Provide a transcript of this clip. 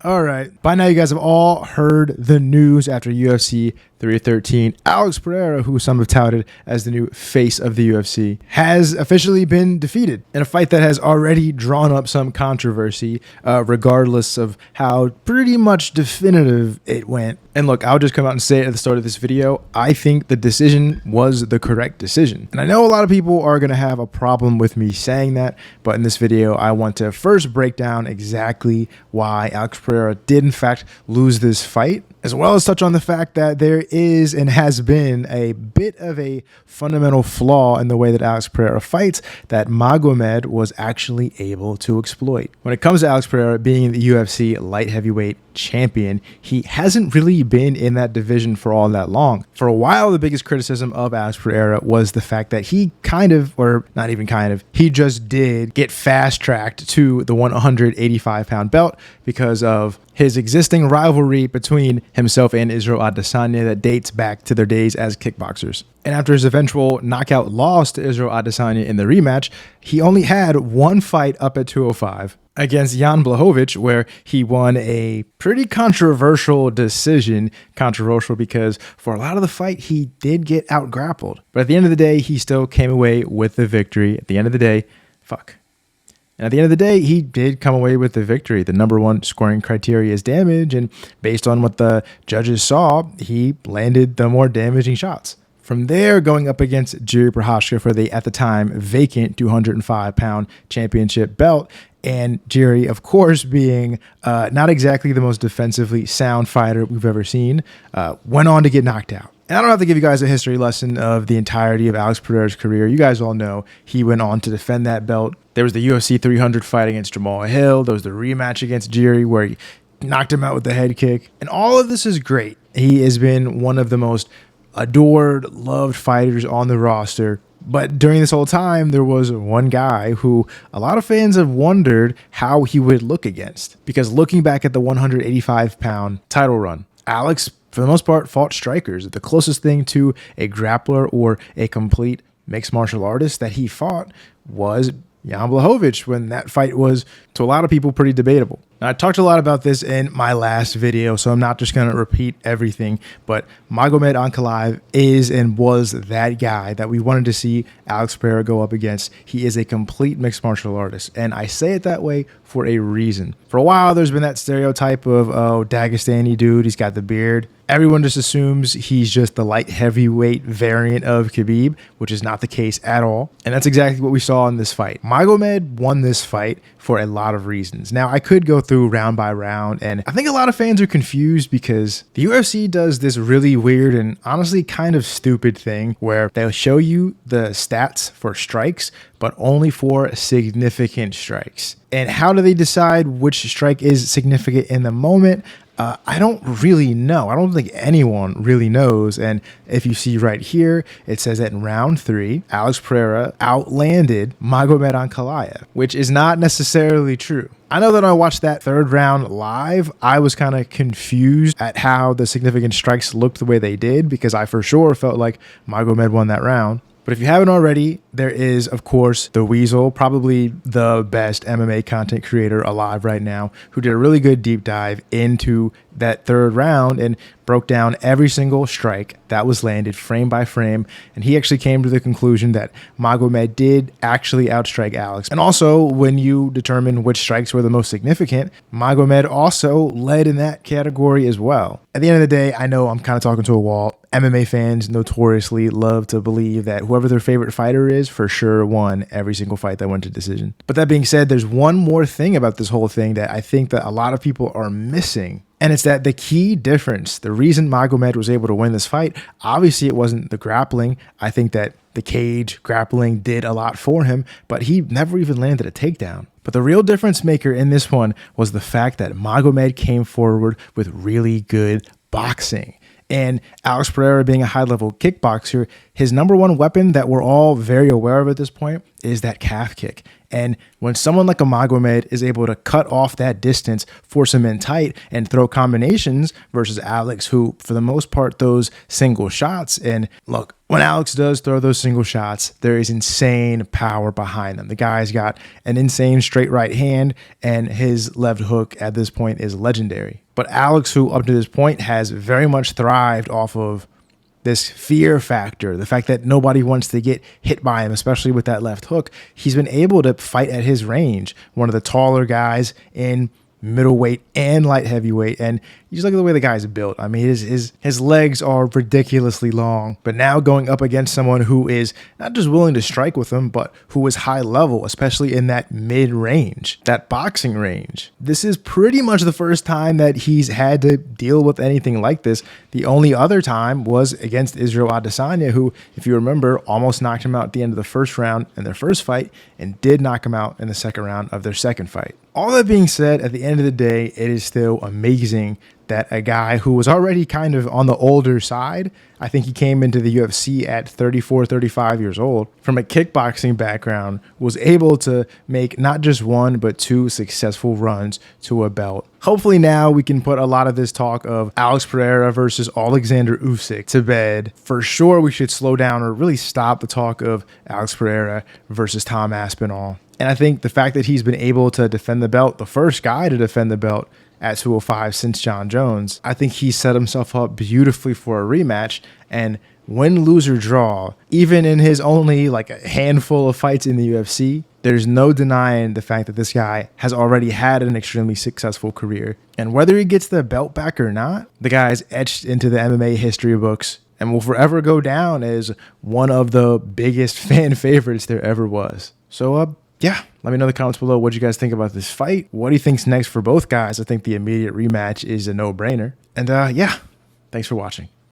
All right. By now, you guys have all heard the news after UFC 313. Alex Pereira, who some have touted as the new face of the UFC, has officially been defeated in a fight that has already drawn up some controversy, regardless of how pretty much definitive it went. And look, I'll just come out and say it at the start of this video. I think the decision was the correct decision. And I know a lot of people are going to have a problem with me saying that, but in this video, I want to first break down exactly why Alex Pereira did in fact lose this fight, as well as touch on the fact that there is and has been a bit of a fundamental flaw in the way that Alex Pereira fights that Magomed was actually able to exploit. When it comes to Alex Pereira being the UFC light heavyweight champion, he hasn't really been in that division for all that long. For a while, the biggest criticism of Alex Pereira was the fact that he he just did get fast-tracked to the 185-pound belt because of his existing rivalry between himself and Israel Adesanya that dates back to their days as kickboxers. And after his eventual knockout loss to Israel Adesanya in the rematch, he only had one fight up at 205 against Jan Blachowicz, where he won a pretty controversial decision. Controversial because for a lot of the fight, he did get out-grappled. But at the end of the day, he still came away with the victory. At the end of the day, And at the end of the day, he did come away with the victory. The number one scoring criteria is damage, and based on what the judges saw, he landed the more damaging shots. From there, going up against Jiri Prochazka for the, at the time, vacant 205-pound championship belt, and Jiri, of course, being not exactly the most defensively sound fighter we've ever seen, went on to get knocked out. And I don't have to give you guys a history lesson of the entirety of Alex Pereira's career. You guys all know he went on to defend that belt. There was the UFC 300 fight against Jamal Hill. There was the rematch against Jiri where he knocked him out with the head kick. And all of this is great. He has been one of the most adored, loved fighters on the roster. But during this whole time, there was one guy who a lot of fans have wondered how he would look against. Because looking back at the 185-pound title run, Alex, for the most part, fought strikers. The closest thing to a grappler or a complete mixed martial artist that he fought was Jan Blachowicz, when that fight was, to a lot of people, pretty debatable. Now, I talked a lot about this in my last video, so I'm not just going to repeat everything, but Magomed Ankalaev is and was that guy that we wanted to see Alex Pereira go up against. He is a complete mixed martial artist, and I say it that way for a reason. For a while, there's been that stereotype of, oh, Dagestani dude, he's got the beard. Everyone just assumes he's just the light heavyweight variant of Khabib, which is not the case at all. And that's exactly what we saw in this fight. Magomed won this fight for a lot of reasons. Now, I could go through round by round, and I think a lot of fans are confused because the UFC does this really weird and honestly kind of stupid thing where they'll show you the stats for strikes, but only for significant strikes. And how do they decide which strike is significant in the moment? I don't really know. I don't think anyone really knows. And if you see right here, it says that in round 3, Alex Pereira outlanded Magomed Ankalaev, which is not necessarily true. I know that when I watched that third round live, I was kind of confused at how the significant strikes looked the way they did, because I for sure felt like Magomed won that round. But if you haven't already, there is, of course, the Weasel, probably the best MMA content creator alive right now, who did a really good deep dive into that third round and broke down every single strike that was landed frame by frame. And he actually came to the conclusion that Magomed did actually outstrike Alex. And also, when you determine which strikes were the most significant, Magomed also led in that category as well. At the end of the day, I know I'm kind of talking to a wall. MMA fans notoriously love to believe that whoever their favorite fighter is for sure won every single fight that went to decision. But that being said, there's one more thing about this whole thing that I think that a lot of people are missing. And it's that the key difference, the reason Magomed was able to win this fight, obviously it wasn't the grappling. I think that the cage grappling did a lot for him, but he never even landed a takedown. But the real difference maker in this one was the fact that Magomed came forward with really good boxing. And Alex Pereira, being a high-level kickboxer, his number one weapon that we're all very aware of at this point is that calf kick. And when someone like a Magomed is able to cut off that distance, force him in tight, and throw combinations versus Alex, who for the most part throws single shots. And look, when Alex does throw those single shots, there is insane power behind them. The guy's got an insane straight right hand, and his left hook at this point is legendary. But Alex, who up to this point has very much thrived off of this fear factor, the fact that nobody wants to get hit by him, especially with that left hook, he's been able to fight at his range. One of the taller guys in middleweight and light heavyweight, and you just look at the way the guy's built. I mean, his legs are ridiculously long, but now going up against someone who is not just willing to strike with him, but who is high level, especially in that mid range, that boxing range. This is pretty much the first time that he's had to deal with anything like this. The only other time was against Israel Adesanya, who, if you remember, almost knocked him out at the end of the first round in their first fight and did knock him out in the second round of their second fight. All that being said, at the end of the day, it is still amazing that a guy who was already kind of on the older side, I think he came into the UFC at 34, 35 years old, from a kickboxing background, was able to make not just one, but two successful runs to a belt. Hopefully now we can put a lot of this talk of Alex Pereira versus Alexander Usyk to bed. For sure, we should slow down or really stop the talk of Alex Pereira versus Tom Aspinall. And I think the fact that he's been able to defend the belt, the first guy to defend the belt at 205 since John Jones, I think he set himself up beautifully for a rematch. And win, lose, or draw, even in his only like a handful of fights in the UFC, there's no denying the fact that this guy has already had an extremely successful career. And whether he gets the belt back or not, the guy is etched into the MMA history books and will forever go down as one of the biggest fan favorites there ever was. So, yeah, let me know in the comments below what you guys think about this fight. What do you think's next for both guys? I think the immediate rematch is a no-brainer. And yeah, thanks for watching.